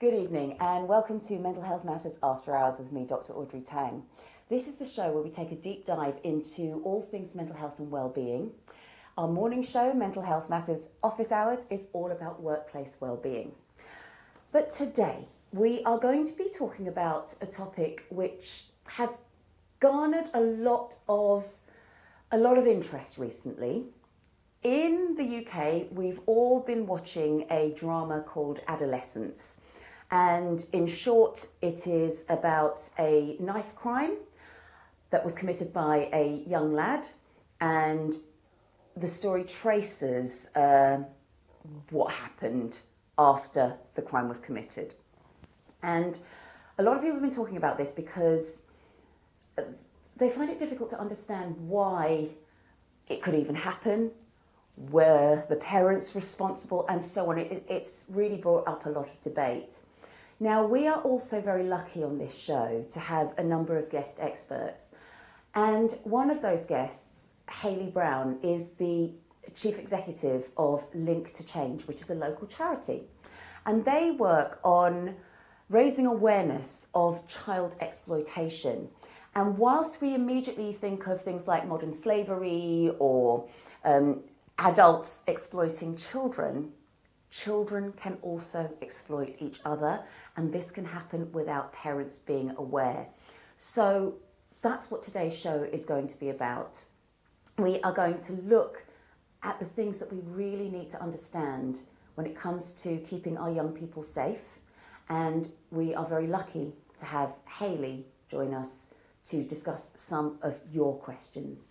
Good evening and welcome to Mental Health Matters After Hours with me, Dr Audrey Tang. This is the show where we take a deep dive into all things mental health and well-being. Our morning show, Mental Health Matters Office Hours, is all about workplace well-being. But today we are going to be talking about a topic which has garnered a lot of interest recently. In the UK, we've all been watching a drama called Adolescence. And in short, it is about a knife crime that was committed by a young lad. And the story traces what happened after the crime was committed. And a lot of people have been talking about this because they find it difficult to understand why it could even happen, were the parents responsible, and so on. It's really brought up a lot of debate. Now, we are also very lucky on this show to have a number of guest experts. And one of those guests, Hayley Brown, is the Chief Executive of Link to Change, which is a local charity. And they work on raising awareness of child exploitation. And whilst we immediately think of things like modern slavery or adults exploiting children, children can also exploit each other, and this can happen without parents being aware. So that's what today's show is going to be about. We are going to look at the things that we really need to understand when it comes to keeping our young people safe, and we are very lucky to have Hayley join us to discuss some of your questions.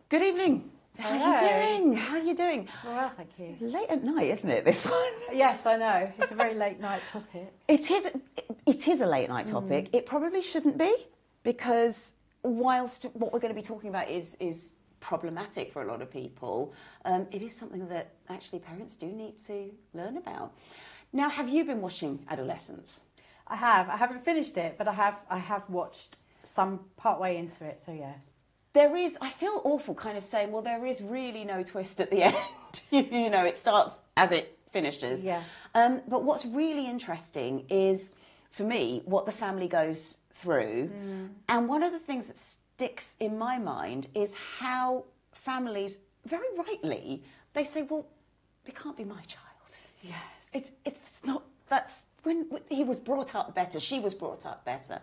Good evening. Hello. How are you doing? How are you doing? Well, thank you. Late at night, isn't it, this one? Yes, I know. It's a very late night topic. It is a late night topic. It probably shouldn't be, because whilst what we're going to be talking about is problematic for a lot of people, it is something that actually parents do need to learn about. Now, have you been watching Adolescence? I have. I haven't finished it, but I have watched some part way into it, so yes. I feel awful kind of saying, well, there is really no twist at the end. You know, it starts as it finishes. Yeah. But what's really interesting is, for me, what the family goes through. And one of the things that sticks in my mind is how families, very rightly, they say, well, it can't be my child. Yes. It's not, that's when he was brought up better, she was brought up better.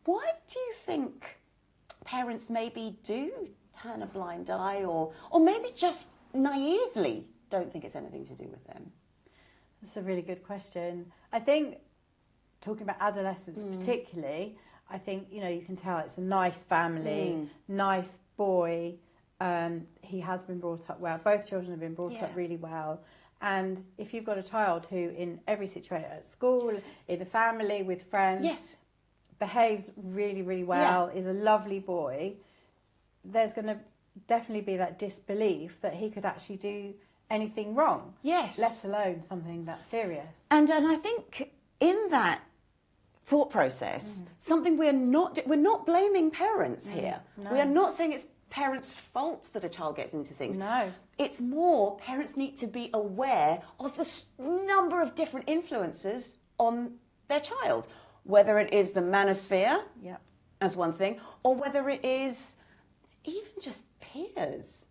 Why do you think parents maybe do turn a blind eye, or maybe just naively don't think it's anything to do with them? That's a really good question. I think, talking about adolescence particularly, I think, you know, you can tell it's a nice family, nice boy. He has been brought up well. Both children have been brought up really well. And if you've got a child who, in every situation, at school, in the family, with friends, behaves really, really well, is a lovely boy, there's going to definitely be that disbelief that he could actually do anything wrong. Yes. Let alone something that serious. And I think in that thought process, something we're not blaming parents here. No. We are not saying it's parents' fault that a child gets into things. No. It's more parents need to be aware of the number of different influences on their child, whether it is the manosphere as one thing, or whether it is even just peers.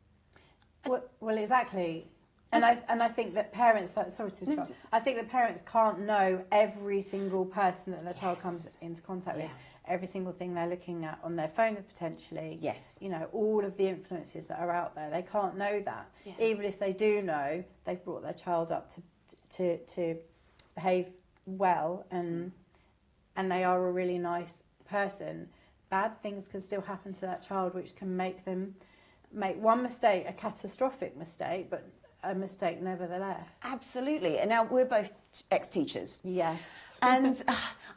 Well, exactly. And I think that parents, sorry to interrupt, I think that parents can't know every single person that their child comes into contact with, every single thing they're looking at on their phone potentially. Yes. You know, all of the influences that are out there, they can't know that. Even if they do know, they've brought their child up to behave well and they are a really nice person. Bad things can still happen to that child, which can make them make one mistake a catastrophic mistake, but a mistake nevertheless. Absolutely. And now we're both ex-teachers. Yes. And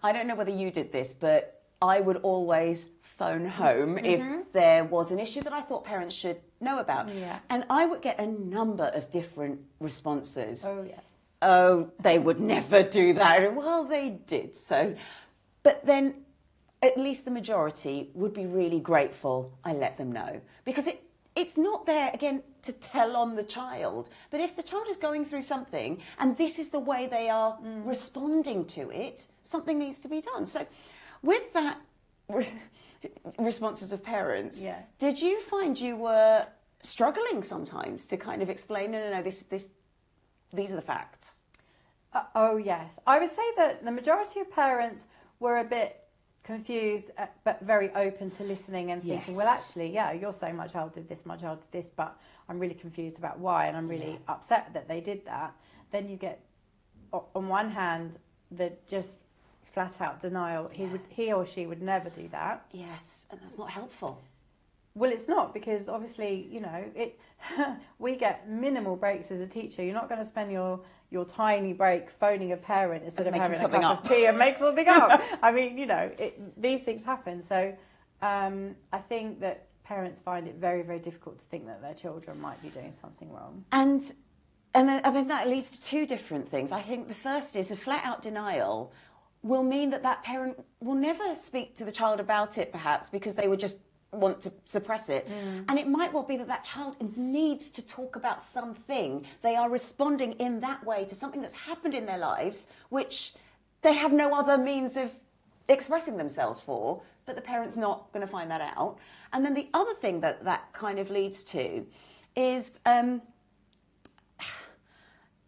I don't know whether you did this, but I would always phone home if there was an issue that I thought parents should know about. And I would get a number of different responses. Oh, yes. Oh, they would never do that. Well, they did so. But then at least the majority would be really grateful I let them know. Because it it's not there, again, to tell on the child. But if the child is going through something and this is the way they are responding to it, something needs to be done. So with that responses of parents, did you find you were struggling sometimes to kind of explain, no, these are the facts? Oh, yes. I would say that the majority of parents were a bit confused, but very open to listening and thinking, well, actually, you're saying my child did this, but I'm really confused about why, and I'm really upset that they did that. Then you get, on one hand, the just flat out denial. He or she would never do that. Yes, and that's not helpful. Well, it's not, because obviously, we get minimal breaks as a teacher. You're not going to spend your tiny break phoning a parent instead of having a cup of tea and make something up. I mean, these things happen. So I think that parents find it very, very difficult to think that their children might be doing something wrong. And then I think that leads to two different things. I think the first is a flat out denial will mean that parent will never speak to the child about it, perhaps, because they would just want to suppress it. And it might well be that child needs to talk about something. They are responding in that way to something that's happened in their lives, which they have no other means of expressing themselves for, but the parent's not going to find that out. And then the other thing that kind of leads to is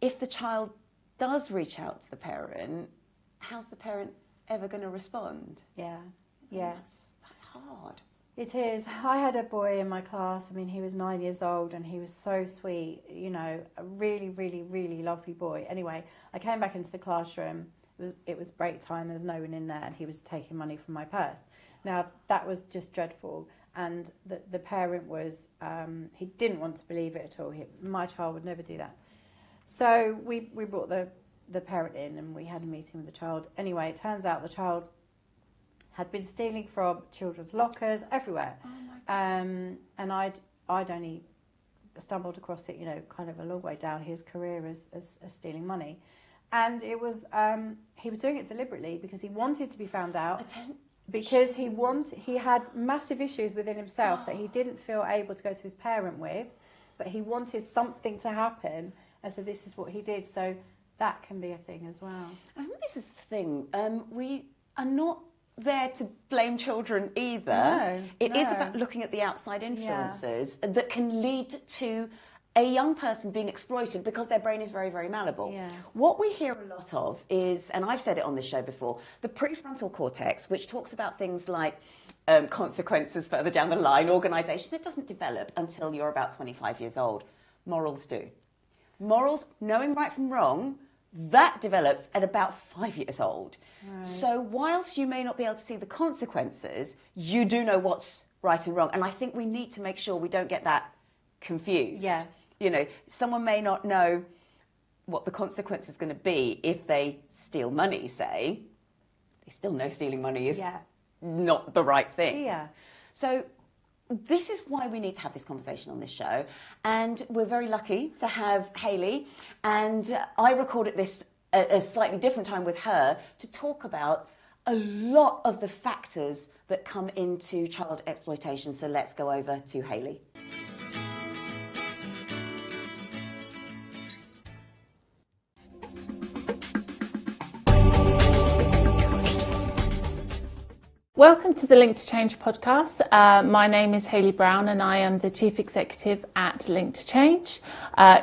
if the child does reach out to the parent, how's the parent ever going to respond? Yes. That's hard. It is. I had a boy in my class. I mean, he was 9 years old and he was so sweet, a really, really, really lovely boy. Anyway, I came back into the classroom. It was break time. There was no one in there and he was taking money from my purse. Now, that was just dreadful. And the parent was, he didn't want to believe it at all. My child would never do that. So we brought the parent in and we had a meeting with the child. Anyway, it turns out the child had been stealing from children's lockers everywhere. Oh my goodness. And I'd only stumbled across it, kind of a long way down his career as stealing money. And it was, he was doing it deliberately because he wanted to be found out. Because he had massive issues within himself that he didn't feel able to go to his parent with, but he wanted something to happen. And so this is what he did. So that can be a thing as well. I think this is the thing. We are not there to blame children either. No, it is about looking at the outside influences that can lead to a young person being exploited because their brain is very, very malleable. Yes. What we hear a lot of is, and I've said it on this show before, the prefrontal cortex, which talks about things like consequences further down the line, organisation, that doesn't develop until you're about 25 years old. Morals do. Morals, knowing right from wrong, that develops at about 5 years old. Right. So whilst you may not be able to see the consequences, you do know what's right and wrong. And I think we need to make sure we don't get that confused. Yes. Someone may not know what the consequence is going to be if they steal money, say. They still know stealing money is not the right thing. Yeah. So this is why we need to have this conversation on this show. And we're very lucky to have Hayley. And I recorded this at a slightly different time with her to talk about a lot of the factors that come into child exploitation. So let's go over to Hayley. Welcome to the Link to Change podcast. My name is Hayley Brown and I am the Chief Executive at Link to Change.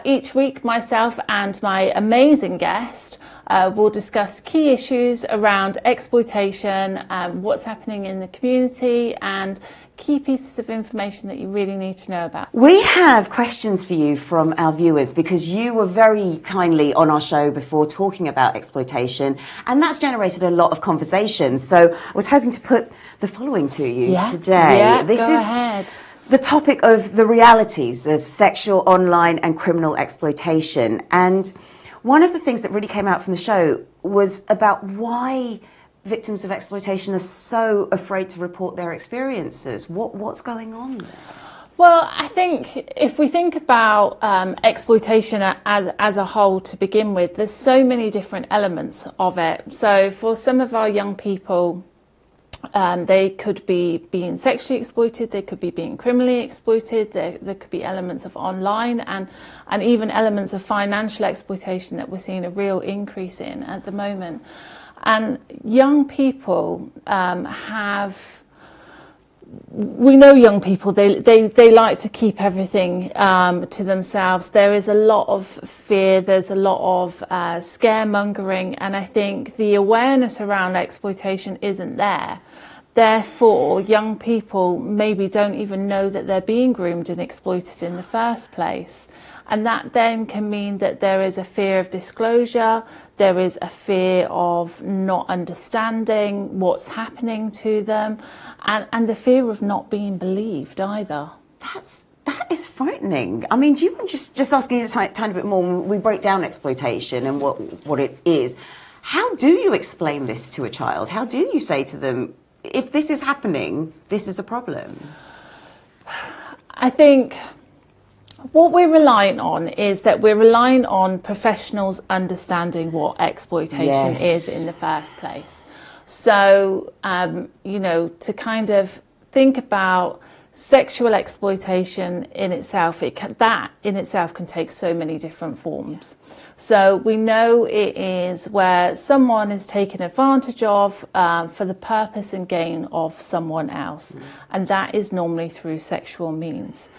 Each week, myself and my amazing guest will discuss key issues around exploitation, what's happening in the community, and key pieces of information that you really need to know about. We have questions for you from our viewers because you were very kindly on our show before talking about exploitation, and that's generated a lot of conversation. So I was hoping to put the following to you today. Yeah, this go ahead. The topic of the realities of sexual, online and criminal exploitation. And one of the things that really came out from the show was about why victims of exploitation are so afraid to report their experiences. What's going on there? Well, I think if we think about exploitation as a whole to begin with, there's so many different elements of it. So for some of our young people, They could be being sexually exploited, they could be being criminally exploited, there could be elements of online and even elements of financial exploitation that we're seeing a real increase in at the moment. And young people we know young people, they like to keep everything to themselves. There is a lot of fear, there's a lot of scaremongering, and I think the awareness around exploitation isn't there. Therefore, young people maybe don't even know that they're being groomed and exploited in the first place. And that then can mean that there is a fear of disclosure, there is a fear of not understanding what's happening to them, and the fear of not being believed either. That is frightening. I mean, do you want just asking you a tiny bit more when we break down exploitation and what it is? How do you explain this to a child? How do you say to them, if this is happening, this is a problem? I think what we're relying on is that we're relying on professionals understanding what exploitation is in the first place. So, you know, to kind of think about sexual exploitation in itself, that in itself can take so many different forms. So we know it is where someone is taken advantage of for the purpose and gain of someone else, and that is normally through sexual means.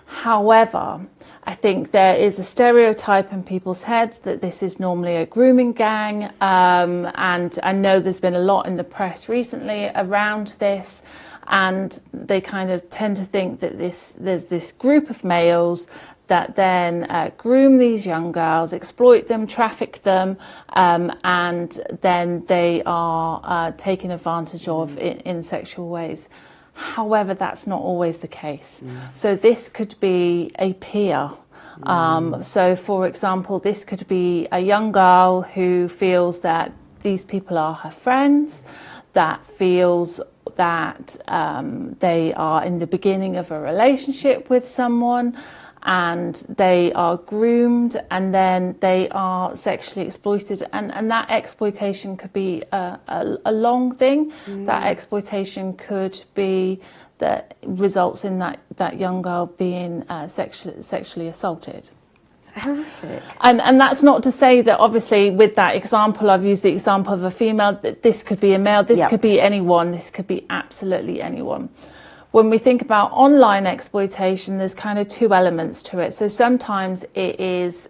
However, I think there is a stereotype in people's heads that this is normally a grooming gang, and I know there's been a lot in the press recently around this, and they kind of tend to think that there's this group of males that then groom these young girls, exploit them, traffic them, and then they are taken advantage of in sexual ways. However, that's not always the case. So this could be a peer. So, for example, this could be a young girl who feels that these people are her friends, that feels that they are in the beginning of a relationship with someone, and they are groomed, and then they are sexually exploited, and that exploitation could be a long thing. That exploitation could be that results in that young girl being sexually assaulted. It's horrific. And that's not to say that obviously with that example, I've used the example of a female, that this could be a male, this could be anyone, this could be absolutely anyone. When we think about online exploitation, there's kind of two elements to it. So sometimes it is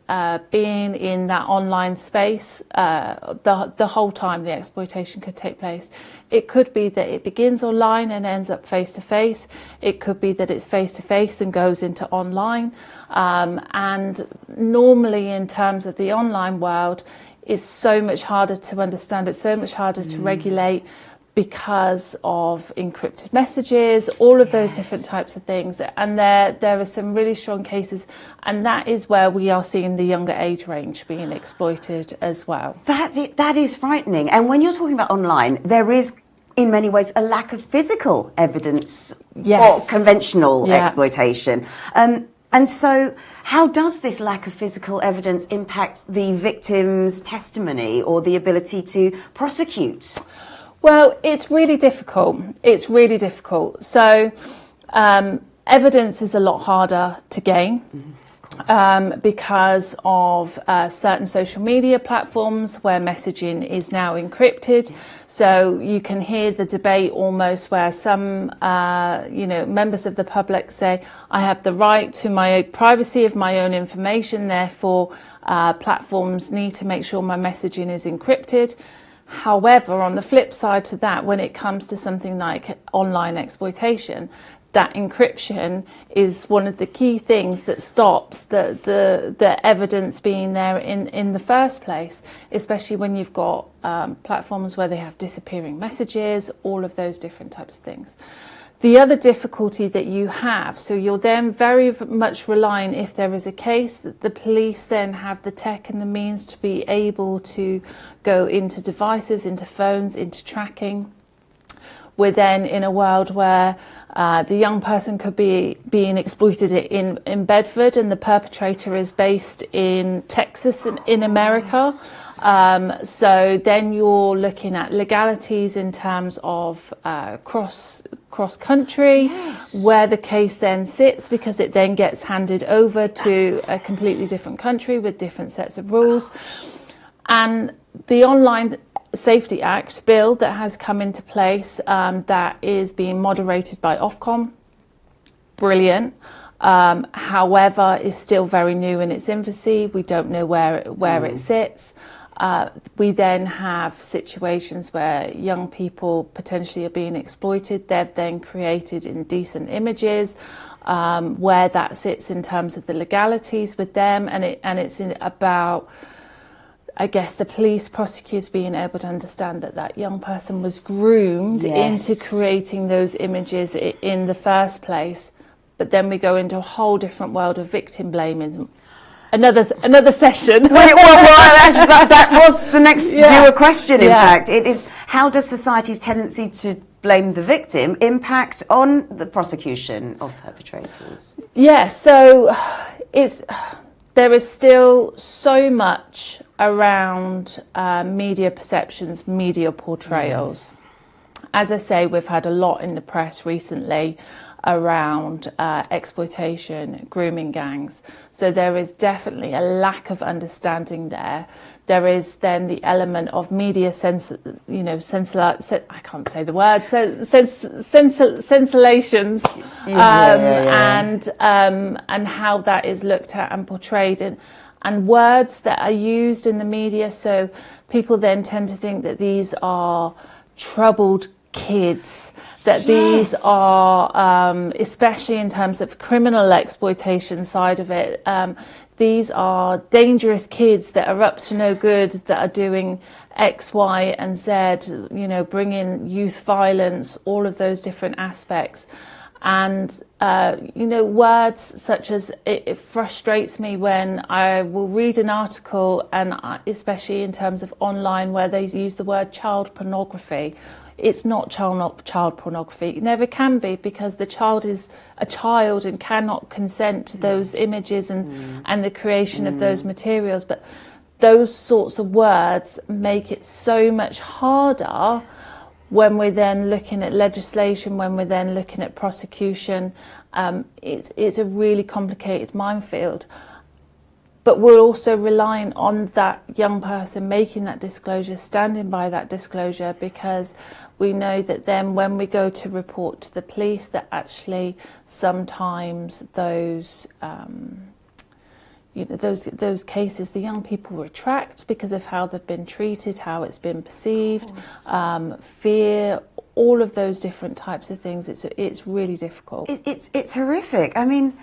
being in that online space the whole time the exploitation could take place. It could be that it begins online and ends up face-to-face. It could be that it's face-to-face and goes into online. And normally in terms of the online world, it's so much harder to understand. It's so much harder to regulate, because of encrypted messages, all of those different types of things. And there are some really strong cases, and that is where we are seeing the younger age range being exploited as well. That is frightening. And when you're talking about online, there is in many ways a lack of physical evidence for conventional exploitation. And so how does this lack of physical evidence impact the victim's testimony or the ability to prosecute? Well, it's really difficult. It's really difficult. So evidence is a lot harder to gain because of certain social media platforms where messaging is now encrypted. So you can hear the debate almost where some, members of the public say, I have the right to my privacy of my own information, therefore platforms need to make sure my messaging is encrypted. However, on the flip side to that, when it comes to something like online exploitation, that encryption is one of the key things that stops the evidence being there in the first place, especially when you've got platforms where they have disappearing messages, all of those different types of things. The other difficulty that you have, so you're then very much relying, if there is a case, that the police then have the tech and the means to be able to go into devices, into phones, into tracking. we're then in a world where the young person could be being exploited in Bedford, and the perpetrator is based in Texas in America. So then you're looking at legalities in terms of cross country, where the case then sits, because it then gets handed over to a completely different country with different sets of rules. And the Online Safety Act bill that has come into place, that is being moderated by Ofcom, brilliant. However, is still very new in its infancy. We don't know where it sits. We then have situations where young people potentially are being exploited. They've then created indecent images, where that sits in terms of the legalities with them, and it's about, I guess, the police, prosecutors being able to understand that young person was groomed into creating those images in the first place. But then we go into a whole different world of victim blaming. Another session. That was the next viewer question, in fact. It is, how does society's tendency to blame the victim impact on the prosecution of perpetrators? Yeah, so there is still so much around media perceptions, media portrayals. As I say, we've had a lot in the press recently around exploitation, grooming gangs. So there is definitely a lack of understanding there. There is then the element of media I can't say the word, sensations, and how that is looked at and portrayed, and words that are used in the media. So people then tend to think that these are troubled kids, that these are, especially in terms of criminal exploitation side of it, these are dangerous kids that are up to no good, that are doing X, Y, and Z, bringing youth violence, all of those different aspects. And, words such as, it frustrates me when I will read an article, and especially in terms of online, where they use the word child pornography. It's not child pornography. It never can be, because the child is a child and cannot consent to those images and the creation of those materials. But those sorts of words make it so much harder when we're then looking at legislation, when we're then looking at prosecution. It's a really complicated minefield. But we're also relying on that young person making that disclosure, standing by that disclosure, because we know that then when we go to report to the police, that actually sometimes those cases, the young people retract because of how they've been treated, how it's been perceived, fear, all of those different types of things. It's really difficult. It's horrific. I mean,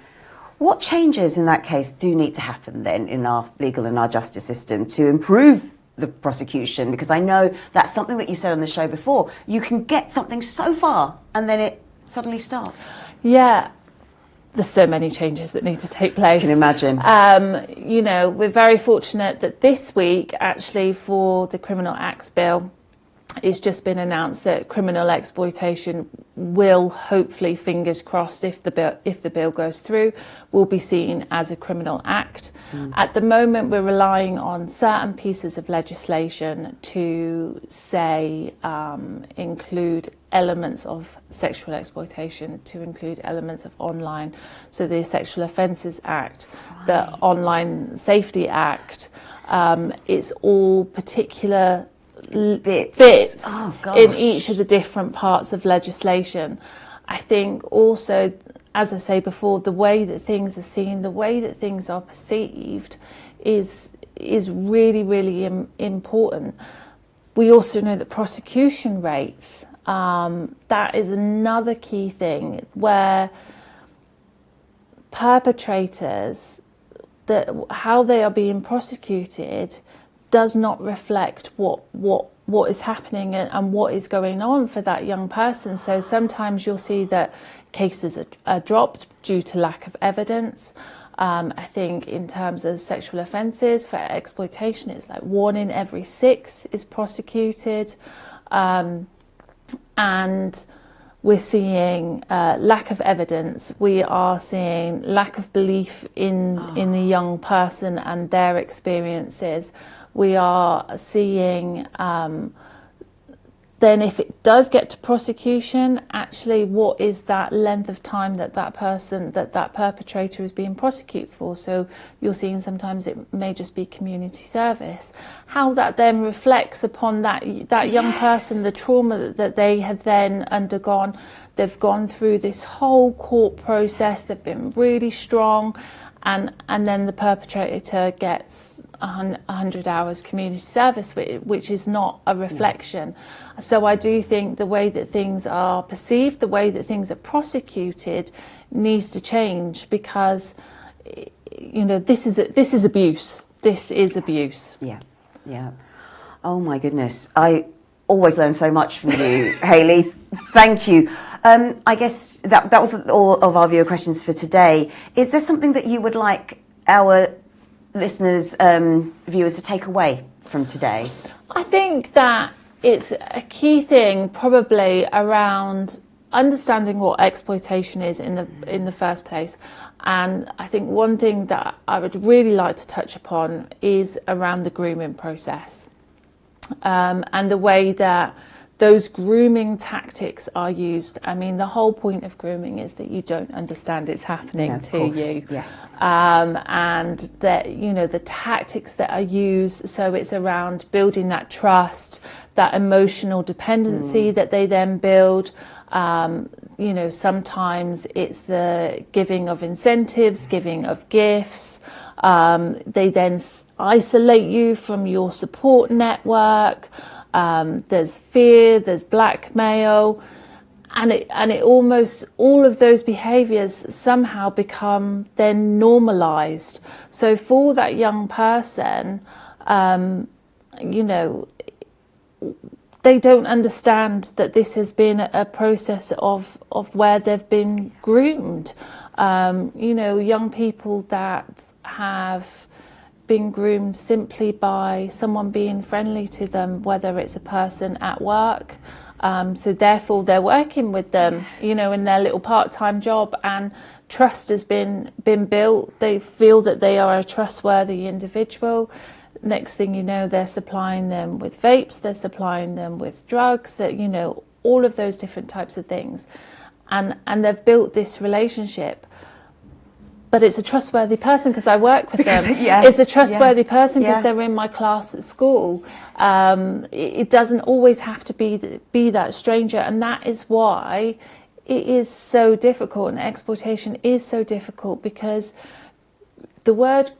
what changes in that case do need to happen then in our legal and our justice system to improve the prosecution? Because I know that's something that you said on the show before. You can get something so far and then it suddenly stops. Yeah. There's so many changes that need to take place. I can imagine. We're very fortunate that this week, actually, for the Criminal Acts Bill, it's just been announced that criminal exploitation will, hopefully, fingers crossed, if the bill goes through, will be seen as a criminal act. At the moment, we're relying on certain pieces of legislation to say include elements of sexual exploitation, to include elements of online. So the Sexual Offences Act, the Online Safety Act, it's all particular bits in each of the different parts of legislation. I think also, as I say before, the way that things are seen, the way that things are perceived is really, really important. We also know that prosecution rates, that is another key thing, where perpetrators, how they are being prosecuted does not reflect what is happening and what is going on for that young person. So sometimes you'll see that cases are dropped due to lack of evidence. I think in terms of sexual offences, for exploitation, it's like 1 in every 6 is prosecuted. And we're seeing lack of evidence. We are seeing lack of belief in the young person and their experiences. We are seeing then if it does get to prosecution, actually what is that length of time that that perpetrator is being prosecuted for? So you're seeing sometimes it may just be community service. How that then reflects upon that young person, the trauma that they have then undergone. They've gone through this whole court process, they've been really strong, and then the perpetrator gets 100 hours community service, which is not a reflection. So I do think the way that things are perceived, the way that things are prosecuted needs to change, because this is abuse. This is abuse. Yeah. Oh my goodness. I always learn so much from you, Hayley. Thank you. I guess that was all of our viewer questions for today. Is there something that you would like our listeners, viewers, to take away from today? I think that it's a key thing probably around understanding what exploitation is in the first place. And I think one thing that I would really like to touch upon is around the grooming process, and the way that those grooming tactics are used. I mean, the whole point of grooming is that you don't understand it's happening to you. Yes. And that, the tactics that are used, so it's around building that trust, that emotional dependency that they then build. Sometimes it's the giving of incentives, giving of gifts. They then isolate you from your support network. There's fear, there's blackmail, and it almost, all of those behaviours somehow become then normalised. So for that young person, they don't understand that this has been a process of where they've been groomed. Young people that have being groomed simply by someone being friendly to them, whether it's a person at work. So therefore they're working with them, in their little part-time job, and trust has been built. They feel that they are a trustworthy individual. Next thing you know, they're supplying them with vapes, they're supplying them with drugs, that, all of those different types of things. And they've built this relationship. But it's a trustworthy person because I work with them. It's a trustworthy person because they're in my class at school. It doesn't always have to be that stranger, and that is why it is so difficult, and exploitation is so difficult, because the word,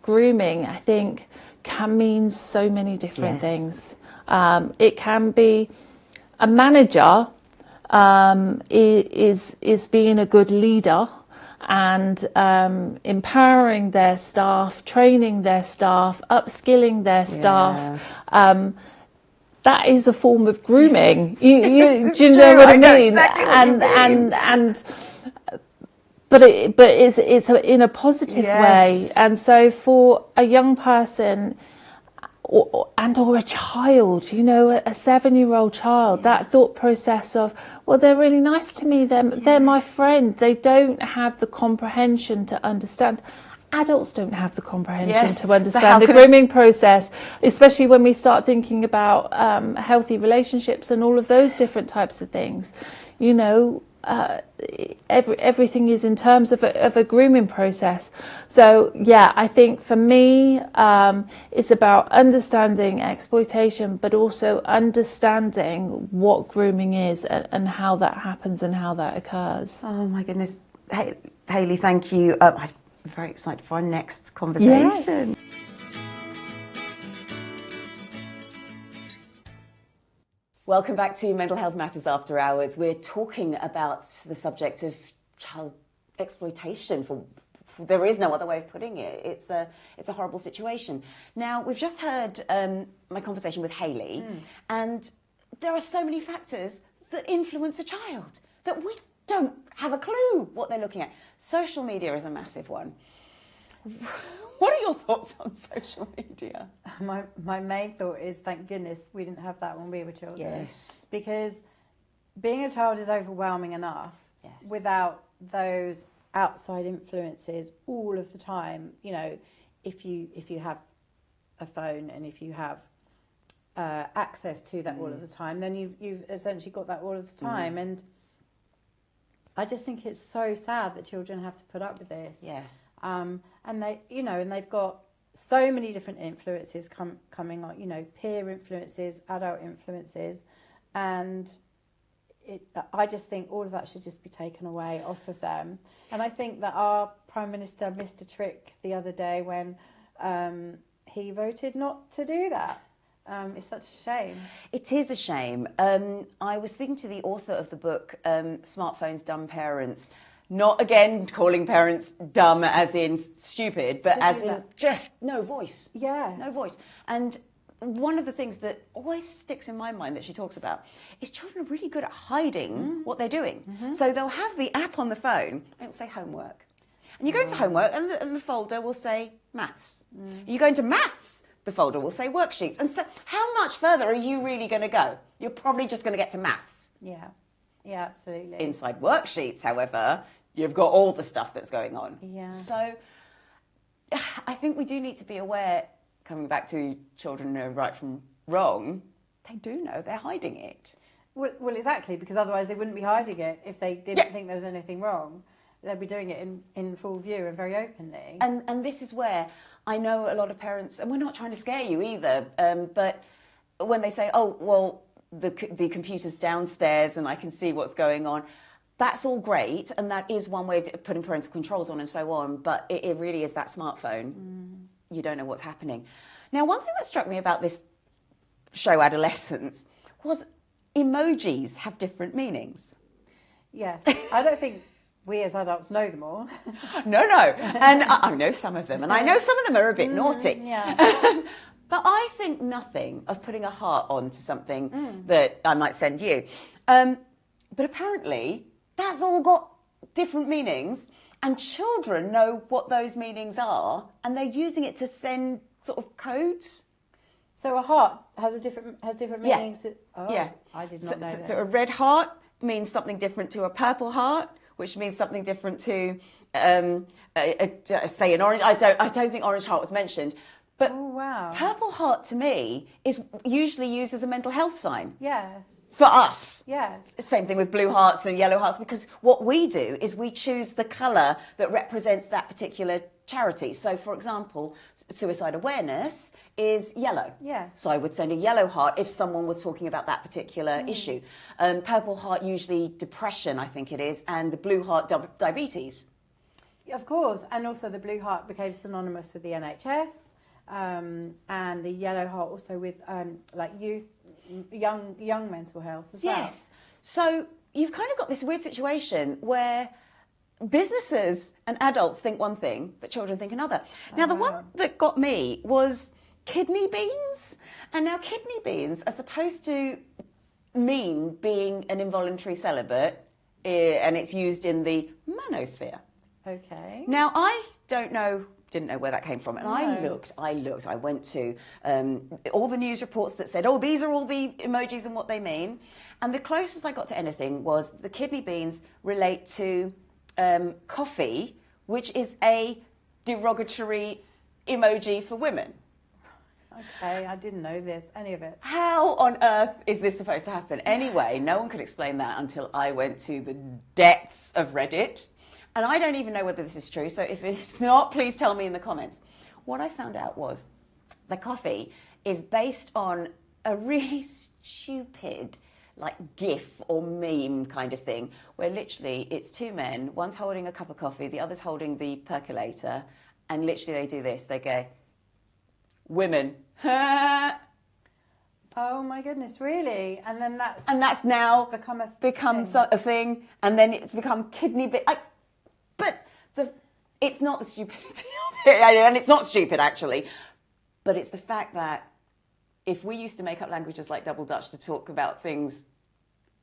grooming, I think, can mean so many different things. It can be a manager is being a good leader, and empowering their staff, training their staff, upskilling their staff. That is a form of grooming. Do you know what I mean? Exactly but it's in a positive way. And so for a young person or a child, a 7-year-old child, that thought process of, well, they're really nice to me, they're my friend. They don't have the comprehension to understand. Adults don't have the comprehension to understand the grooming process, especially when we start thinking about healthy relationships and all of those different types of things. Everything is in terms of a grooming process. So I think for me, it's about understanding exploitation, but also understanding what grooming is and how that happens and how that occurs. Oh my goodness. Hayley, thank you. I'm very excited for our next conversation. Yes. Welcome back to Mental Health Matters After Hours. We're talking about the subject of child exploitation. There is no other way of putting it. It's a horrible situation. Now, we've just heard my conversation with Hayley, and there are so many factors that influence a child that we don't have a clue what they're looking at. Social media is a massive one. What are your thoughts on social media? My main thought is, thank goodness we didn't have that when we were children. Yes. Because being a child is overwhelming enough without those outside influences all of the time. You know, if you have a phone and if you have access to that all of the time, then you've essentially got that all of the time. And I just think it's so sad that children have to put up with this. Yeah. And they, you know, and they've got so many different influences coming on, you know, peer influences, adult influences, and I just think all of that should just be taken away off of them. And I think that our Prime Minister missed a trick the other day when he voted not to do that. It's such a shame. It is a shame. I was speaking to the author of the book, Smartphones, Dumb Parents. Not, again, calling parents dumb as in stupid, but as in just no voice. Yes. No voice. And one of the things that always sticks in my mind that she talks about is children are really good at hiding what they're doing. So they'll have the app on the phone and it'll say homework. And you go into homework and the folder will say maths. You go into maths, the folder will say worksheets. And so how much further are you really going to go? You're probably just going to get to maths. Yeah. Yeah, absolutely. Inside worksheets, however, you've got all the stuff that's going on. Yeah. So I think we do need to be aware, coming back to children know right from wrong, they do know they're hiding it. Well, exactly, because otherwise they wouldn't be hiding it if they didn't think there was anything wrong. They'd be doing it in full view and very openly. And this is where I know a lot of parents, and we're not trying to scare you either, but when they say, oh, well, the computer's downstairs and I can see what's going on, that's all great, and that is one way of putting parental controls on and so on, but it really is that smartphone. You don't know what's happening. Now, one thing that struck me about this show, Adolescence, was emojis have different meanings. Yes, I don't think we as adults know them all. No, and I know some of them, and I know some of them are a bit naughty. Yeah. But I think nothing of putting a heart onto something that I might send you. But apparently, that's all got different meanings, and children know what those meanings are, and they're using it to send sort of codes. So a heart has different meanings. Oh, yeah. I did not know that. So a red heart means something different to a purple heart, which means something different to, say, an orange. I don't think orange heart was mentioned. But purple heart to me is usually used as a mental health sign. Yes. For us. Yes. Same thing with blue hearts and yellow hearts, because what we do is we choose the colour that represents that particular charity. So, for example, suicide awareness is yellow. Yes. So I would send a yellow heart if someone was talking about that particular issue. Purple heart, usually depression, I think it is, and the blue heart, diabetes. Of course. And also the blue heart became synonymous with the NHS. And the yellow heart also with like youth, young mental health as well. Yes. So you've kind of got this weird situation where businesses and adults think one thing, but children think another. Now, the one that got me was kidney beans. And now kidney beans are supposed to mean being an involuntary celibate, and it's used in the manosphere. Okay. Now, I didn't know where that came from. And I looked, I went to all the news reports that said, oh, these are all the emojis and what they mean. And the closest I got to anything was the kidney beans relate to coffee, which is a derogatory emoji for women. Okay, I didn't know any of it. How on earth is this supposed to happen? Anyway, no one could explain that until I went to the depths of Reddit. And I don't even know whether this is true, so if it's not, please tell me in the comments. What I found out was the coffee is based on a really stupid, like, GIF or meme kind of thing, where literally it's two men, one's holding a cup of coffee, the other's holding the percolator, and literally they do this. They go, women. Oh my goodness, really? And then that's now become a thing, and then it's become kidney bit. But it's not the stupidity of it, and it's not stupid actually, but it's the fact that if we used to make up languages like Double Dutch to talk about things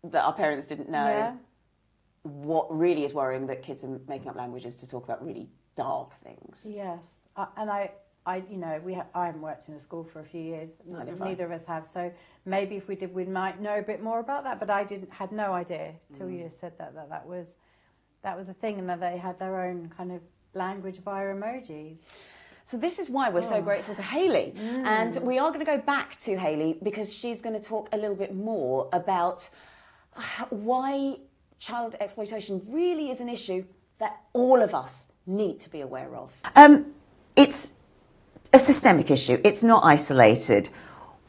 that our parents didn't know, what really is worrying that kids are making up languages to talk about really dark things. Yes, I haven't worked in a school for a few years. Neither of us have. So maybe if we did, we might know a bit more about that. But I had no idea till you just said that was a thing, and that they had their own kind of language via emojis. So this is why we're so grateful to Hayley. And we are going to go back to Hayley because she's going to talk a little bit more about why child exploitation really is an issue that all of us need to be aware of. It's a systemic issue. It's not isolated.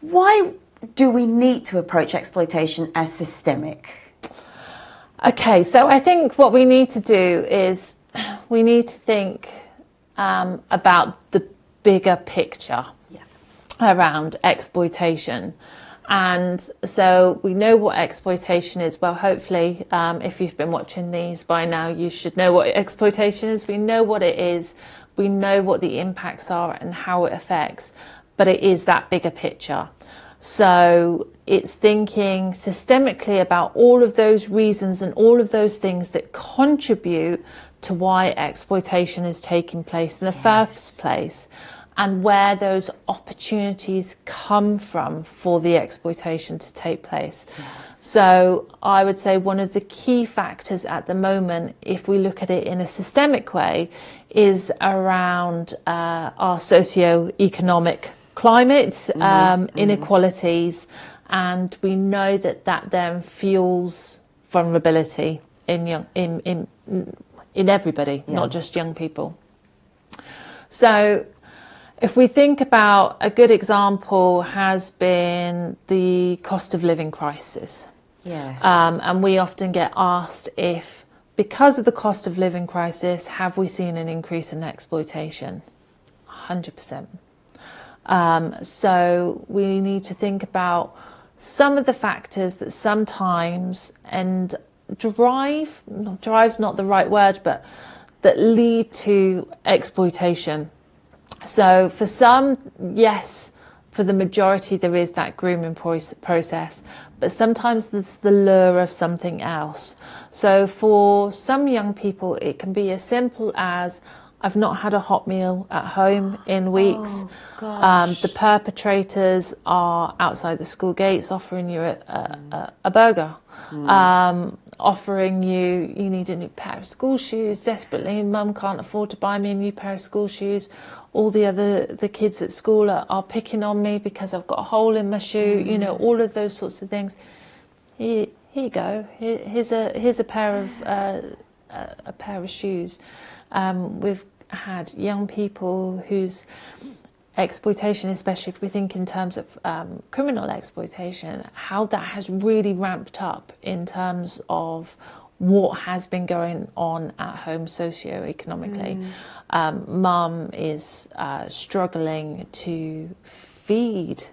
Why do we need to approach exploitation as systemic? Okay, so I think what we need to do is we need to think about the bigger picture around exploitation. And so we know what exploitation is. Well, hopefully, if you've been watching these by now, you should know what exploitation is. We know what it is. We know what the impacts are and how it affects. But it is that bigger picture. So it's thinking systemically about all of those reasons and all of those things that contribute to why exploitation is taking place in the first place, and where those opportunities come from for the exploitation to take place. Yes. So I would say one of the key factors at the moment, if we look at it in a systemic way, is around our socio-economic climate, inequalities, and we know that then fuels vulnerability in everybody, not just young people. So if we think about, a good example has been the cost of living crisis. Yes. And we often get asked if, because of the cost of living crisis, have we seen an increase in exploitation? 100%. So we need to think about some of the factors that sometimes, and drive's not the right word, but that lead to exploitation. So for some, yes, for the majority there is that grooming process, but sometimes there's the lure of something else. So for some young people it can be as simple as, I've not had a hot meal at home in weeks. The perpetrators are outside the school gates offering you a burger, offering you need a new pair of school shoes desperately. Mum can't afford to buy me a new pair of school shoes. All the kids at school are picking on me because I've got a hole in my shoe. All of those sorts of things. Here you go. Here's a pair of shoes. We've had young people whose exploitation, especially if we think in terms of criminal exploitation, how that has really ramped up in terms of what has been going on at home socio-economically. Mum is struggling to feed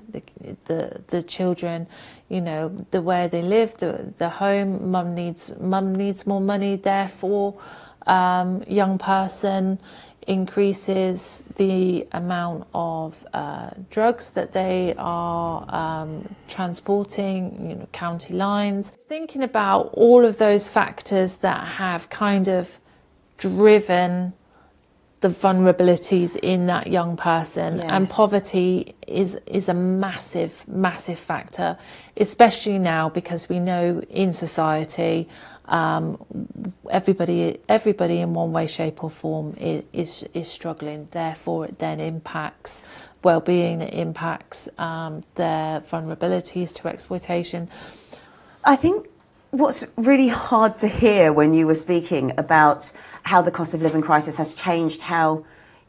the children, the way they live, the home. Mum needs more money, therefore young person increases the amount of drugs that they are transporting, county lines. Thinking about all of those factors that have kind of driven the vulnerabilities in that young person. Yes. And poverty is a massive, massive factor, especially now because we know in society everybody in one way, shape or form is struggling. Therefore it then impacts well-being, it impacts their vulnerabilities to exploitation. I think what's really hard to hear when you were speaking about how the cost of living crisis has changed how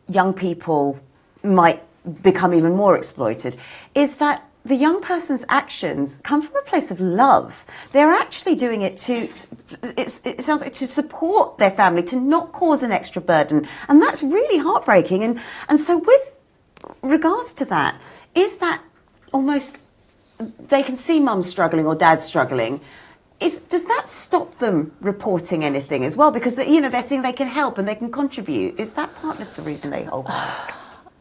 young people might become even more exploited is that the young person's actions come from a place of love. They're actually doing it it sounds like to support their family, to not cause an extra burden. And that's really heartbreaking. And so with regards to that, is that almost, they can see mum struggling or dad struggling. Does that stop them reporting anything as well? Because they're seeing they can help and they can contribute. Is that part of the reason they hold back?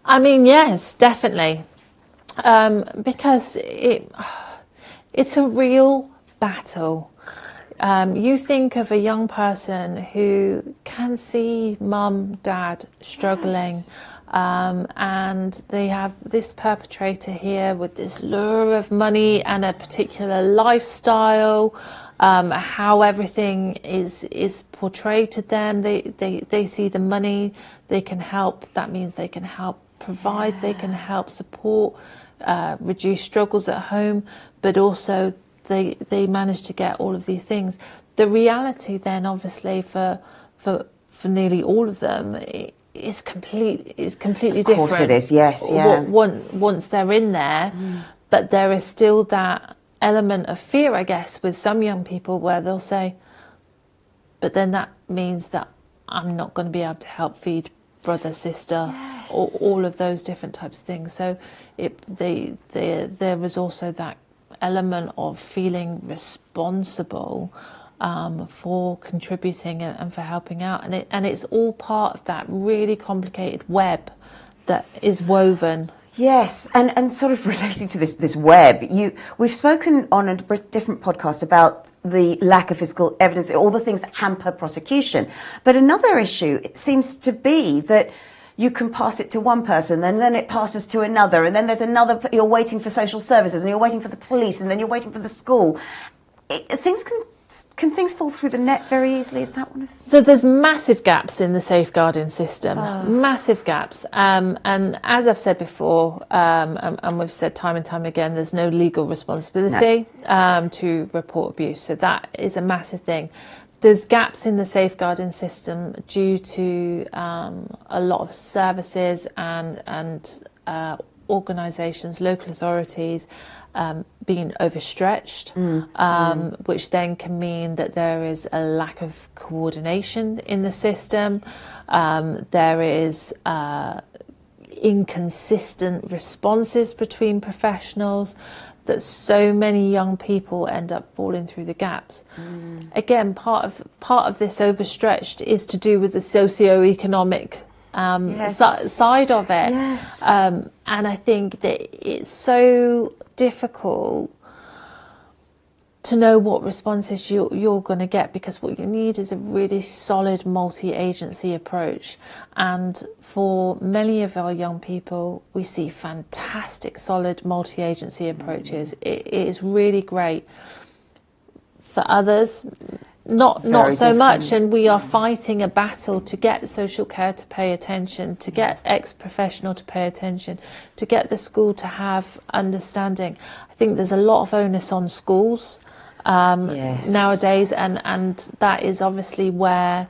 I mean, yes, definitely. Because it's a real battle You think of a young person who can see mum, dad struggling, Yes. and they have this perpetrator here with this lure of money and a particular lifestyle, how everything is portrayed to them. They see the money, they can help. That means they can help provide, they can help support, reduce struggles at home, but also they manage to get all of these things. The reality then, obviously, for nearly all of them is completely different. Of course it is, yes, yeah. Once they're in there, but there is still that element of fear, I guess, with some young people where they'll say, but then that means that I'm not going to be able to help feed brother, sister, or all of those different types of things. So there was also that element of feeling responsible for contributing and for helping out, and it's all part of that really complicated web that is woven. Yes, and sort of relating to this web, we've spoken on a different podcast about the lack of physical evidence, all the things that hamper prosecution. But another issue, it seems to be that you can pass it to one person and then it passes to another, and then there's another, you're waiting for social services and you're waiting for the police and then you're waiting for the school. Can things fall through the net very easily? Is that one of them? So there's massive gaps in the safeguarding system, massive gaps. And as I've said before, and we've said time and time again, there's no legal responsibility to report abuse. So that is a massive thing. There's gaps in the safeguarding system due to a lot of services and organisations, local authorities, being overstretched, which then can mean that there is a lack of coordination in the system. There is inconsistent responses between professionals, that so many young people end up falling through the gaps. Again, part of this overstretched is to do with the socio-economic side of it. Yes. And I think that it's so difficult to know what responses you're going to get, because what you need is a really solid multi-agency approach. And for many of our young people, we see fantastic solid multi-agency approaches. It is really great. For others, not so much, and we are fighting a battle to get social care to pay attention, to get ex-professional to pay attention, to get the school to have understanding. I think there's a lot of onus on schools nowadays, and that is obviously where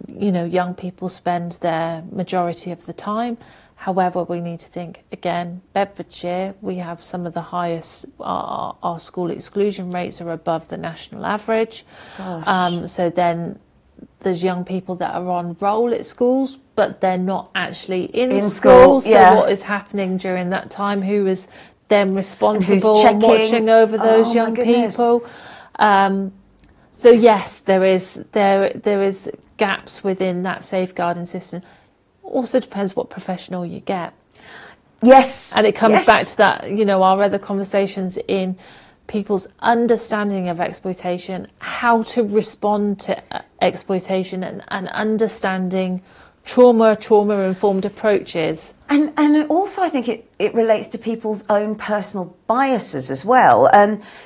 young people spend their majority of the time. However, we need to think, again, Bedfordshire, we have some of the highest, our school exclusion rates are above the national average. So then there's young people that are on roll at schools, but they're not actually in school. So what is happening during that time? Who is then responsible and watching over those young people? So yes, there is gaps within that safeguarding system. Also depends what professional you get. Yes. And it comes back to that, our other conversations in people's understanding of exploitation, how to respond to exploitation, and understanding trauma-informed approaches. And also I think it relates to people's own personal biases as well.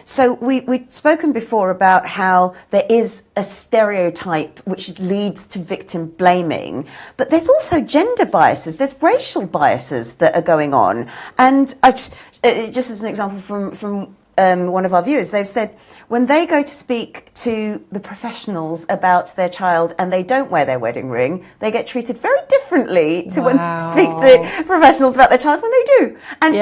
So we've spoken before about how there is a stereotype which leads to victim blaming, but there's also gender biases, there's racial biases that are going on. And just as an example from one of our viewers, they've said when they go to speak to the professionals about their child and they don't wear their wedding ring, they get treated very differently to when they speak to professionals about their child when they do. And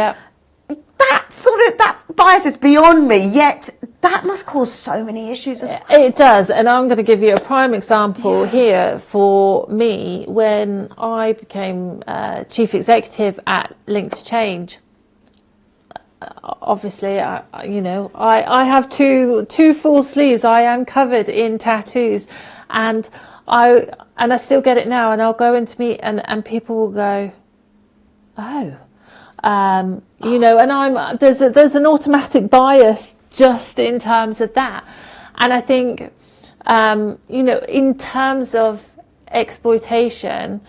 that bias is beyond me, yet that must cause so many issues as well. It does, and I'm going to give you a prime example here for me when I became chief executive at Linked Change. Obviously, I have two full sleeves. I am covered in tattoos, and I still get it now. And I'll go into meet, and people will go, "Oh," and there's an automatic bias just in terms of that. And I think, you know, in terms of exploitation,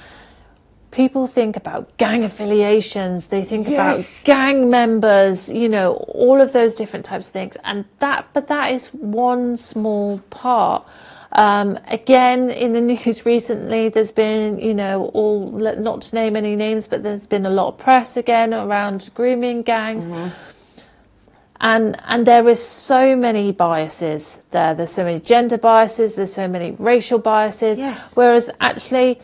people think about gang affiliations, they think about gang members, you know, all of those different types of things. And but that is one small part. Again, in the news recently, there's been, you know, not to name any names, but there's been a lot of press again around grooming gangs. And there is so many biases there. There's so many gender biases, there's so many racial biases, whereas actually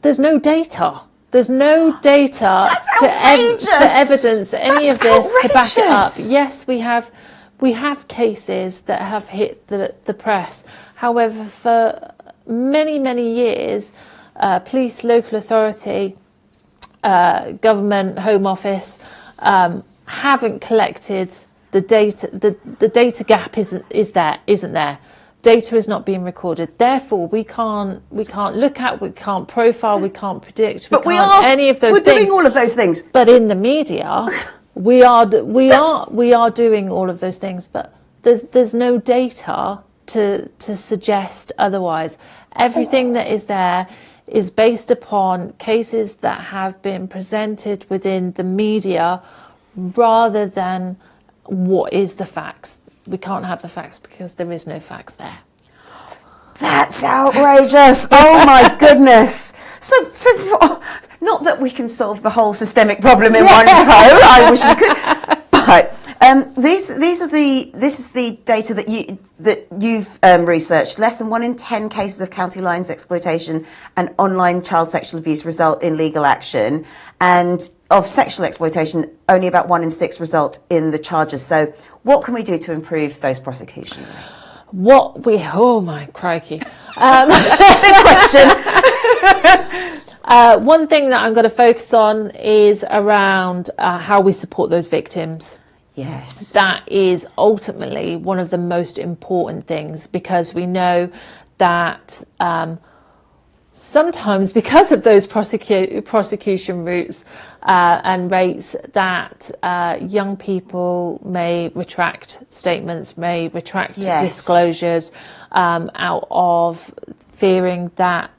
there's no data. There's no data to evidence any of this, to back it up. Yes, we have cases that have hit the press. However, for many, many years, police, local authority, government, Home Office haven't collected the data. The data gap isn't there. Data is not being recorded. Therefore, we can't look at, we can't profile, we can't predict, any of those things. We're doing all of those things. But in the media, we are doing all of those things. But there's no data to suggest otherwise. Everything that is there is based upon cases that have been presented within the media, rather than what is the facts. We can't have the facts because there is no facts there. That's outrageous. Oh my goodness. So not that we can solve the whole systemic problem in one go. I wish we could. But this is the data that you've researched. Less than 1 in 10 cases of county lines exploitation and online child sexual abuse result in legal action, and of sexual exploitation, only about 1 in 6 result in the charges. So what can we do to improve those prosecution rates? Oh my crikey. Big question. One thing that I'm going to focus on is around how we support those victims. Yes. That is ultimately one of the most important things, because we know that sometimes, because of those prosecution routes and rates, that young people may retract statements, may retract disclosures out of fearing that,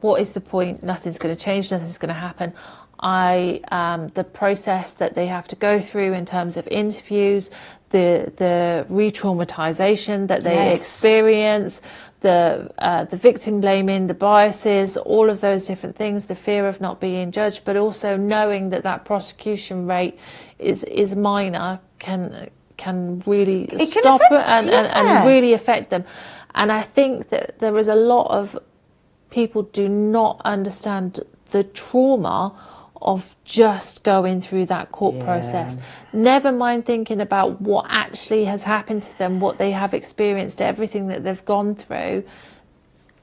what is the point? Nothing's going to change, nothing's going to happen. The process that they have to go through in terms of interviews, the re-traumatization that they experience, the victim blaming, the biases, all of those different things, the fear of not being judged, but also knowing that prosecution rate is minor, can really stop it and really affect them. And I think that there is a lot of people do not understand the trauma of just going through that court process. Never mind thinking about what actually has happened to them, what they have experienced, everything that they've gone through.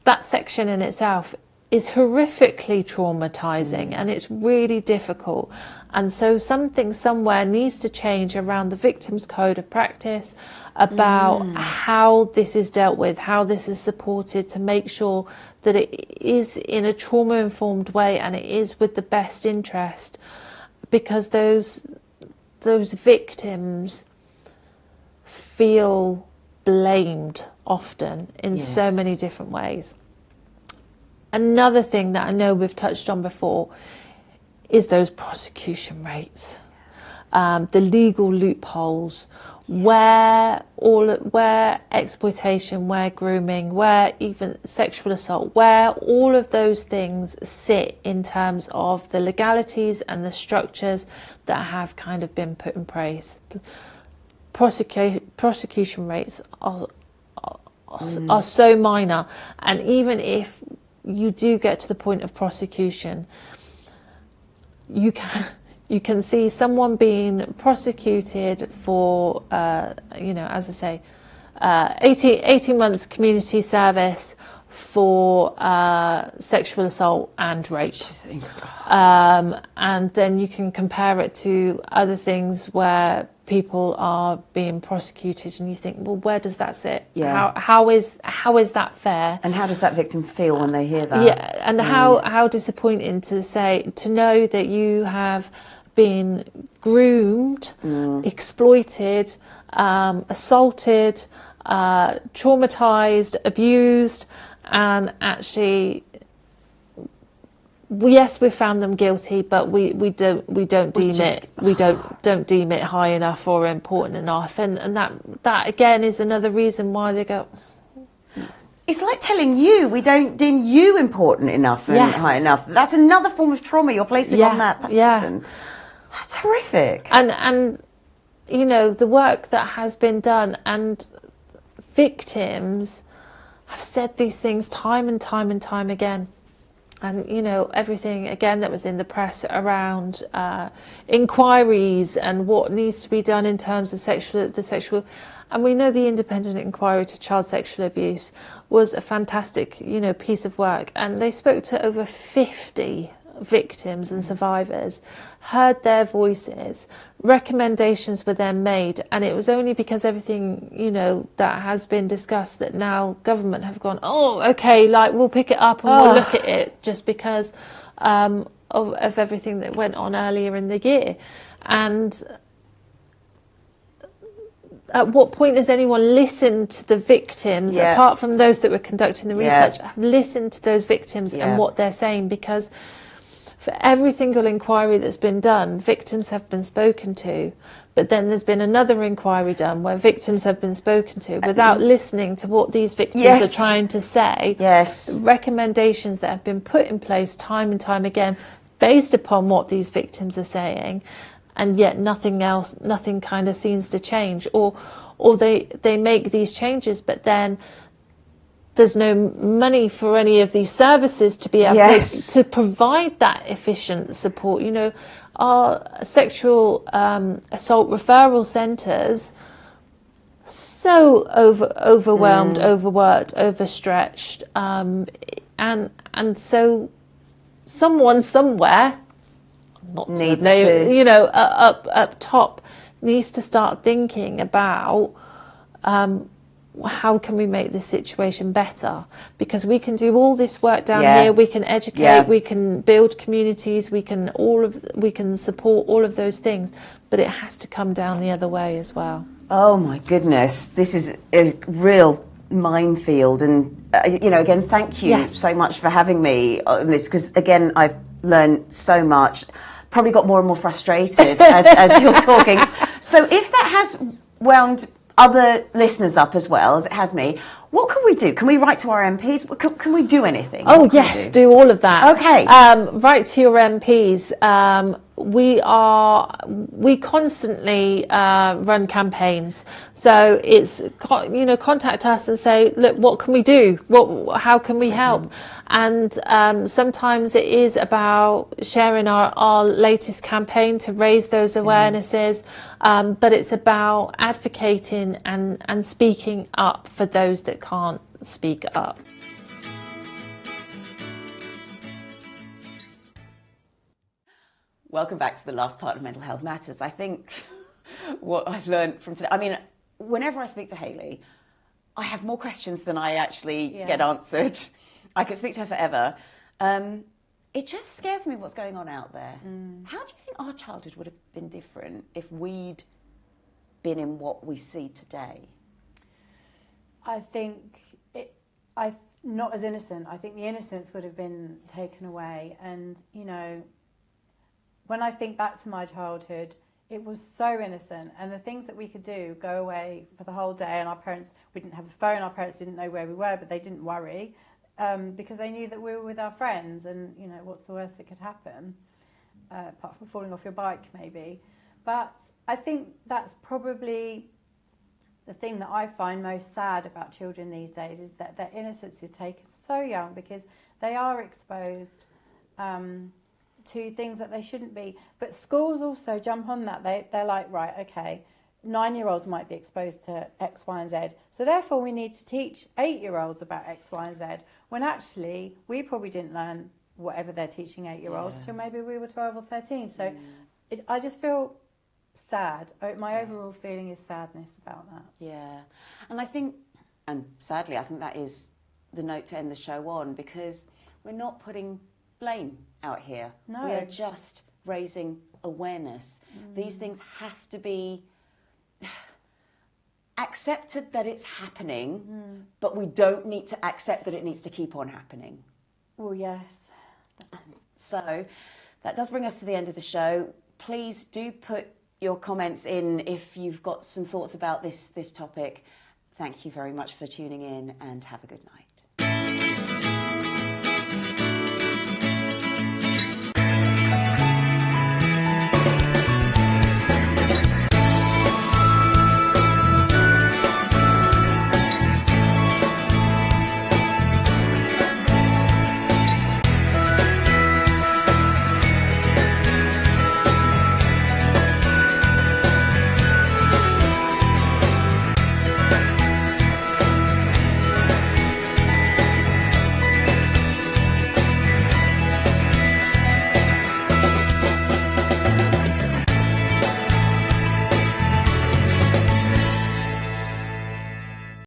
That section in itself is horrifically traumatizing, and it's really difficult. And so something somewhere needs to change around the victim's code of practice about how this is dealt with, how this is supported, to make sure that it is in a trauma-informed way and it is with the best interest, because those victims feel blamed often in so many different ways. Another thing that I know we've touched on before is those prosecution rates, the legal loopholes, where exploitation, where grooming, where even sexual assault, where all of those things sit in terms of the legalities and the structures that have kind of been put in place. Prosecution rates are so minor, and even if you do get to the point of prosecution, you can see someone being prosecuted for, as I say, 18 months community service for sexual assault and rape. And then you can compare it to other things where people are being prosecuted, and you think, well, where does that sit? How is that fair? And how does that victim feel when they hear that? Yeah, and how disappointing to know that you have been groomed, exploited, assaulted, traumatized, abused, and actually, yes, we found them guilty, but we don't deem it high enough or important enough, and that again is another reason why they go. It's like telling you we don't deem you important enough and high enough. That's another form of trauma you're placing on that person. Yeah. That's horrific. And you know, the work that has been done, and victims have said these things time and time and time again. And, you know, everything, again, that was in the press around inquiries and what needs to be done in terms of the sexual... And we know the independent inquiry to child sexual abuse was a fantastic, you know, piece of work. And they spoke to over 50 victims and survivors, heard their voices, recommendations were then made, and it was only because everything, you know, that has been discussed that now government have gone, oh, okay, like we'll pick it up and we'll look at it, just because of everything that went on earlier in the year. And at what point has anyone listened to the victims, apart from those that were conducting the research, have listened to those victims and what they're saying? Because for every single inquiry that's been done, victims have been spoken to, but then there's been another inquiry done where victims have been spoken to without listening to what these victims are trying to say. Recommendations that have been put in place time and time again based upon what these victims are saying, and yet nothing kind of seems to change, or they make these changes, but then there's no money for any of these services to be able to provide that efficient support. You know, our sexual assault referral centres, so overwhelmed, overworked, overstretched, and so someone somewhere, needs to, you know, up top, needs to start thinking about how can we make this situation better? Because we can do all this work down here, we can educate, we can build communities, we can support all of those things, but it has to come down the other way as well. Oh my goodness, this is a real minefield, and you know, again, thank you so much for having me on this, because again, I've learned so much. Probably got more and more frustrated as you're talking. So if that has wound other listeners up as well as it has me, what can we do? Can we write to our MPs? Can we do anything? Oh yes, do all of that. Okay. Write to your MPs. We constantly run campaigns, so it's, you know, contact us and say, look, what can we do? How can we help? And sometimes it is about sharing our latest campaign to raise those awarenesses, but it's about advocating and speaking up for those that can't speak up. Welcome back to the last part of Mental Health Matters. I think what I've learned from today, I mean, whenever I speak to Hayley, I have more questions than I actually get answered. I could speak to her forever. It just scares me what's going on out there. How do you think our childhood would have been different if we'd been in what we see today? I think not as innocent. I think the innocence would have been taken away. And, you know, when I think back to my childhood, it was so innocent, and the things that we could do go away for the whole day, and our parents, we didn't have a phone, our parents didn't know where we were, but they didn't worry, because they knew that we were with our friends, and, you know, what's the worst that could happen, apart from falling off your bike maybe. But I think that's probably the thing that I find most sad about children these days, is that their innocence is taken so young, because they are exposed to things that they shouldn't be. But schools also jump on that. They're like, right, okay, 9-year-olds might be exposed to X, Y, and Z, so therefore we need to teach 8-year-olds about X, Y, and Z, when actually we probably didn't learn whatever they're teaching 8-year-olds till maybe we were 12 or 13. So I just feel sad. My overall feeling is sadness about that. Yeah. And I think, and sadly, I think that is the note to end the show on, because we're not putting blame out here. No. We are just raising awareness. These things have to be accepted that it's happening, but we don't need to accept that it needs to keep on happening. Well, yes. So that does bring us to the end of the show. Please do put your comments in if you've got some thoughts about this topic. Thank you very much for tuning in, and have a good night.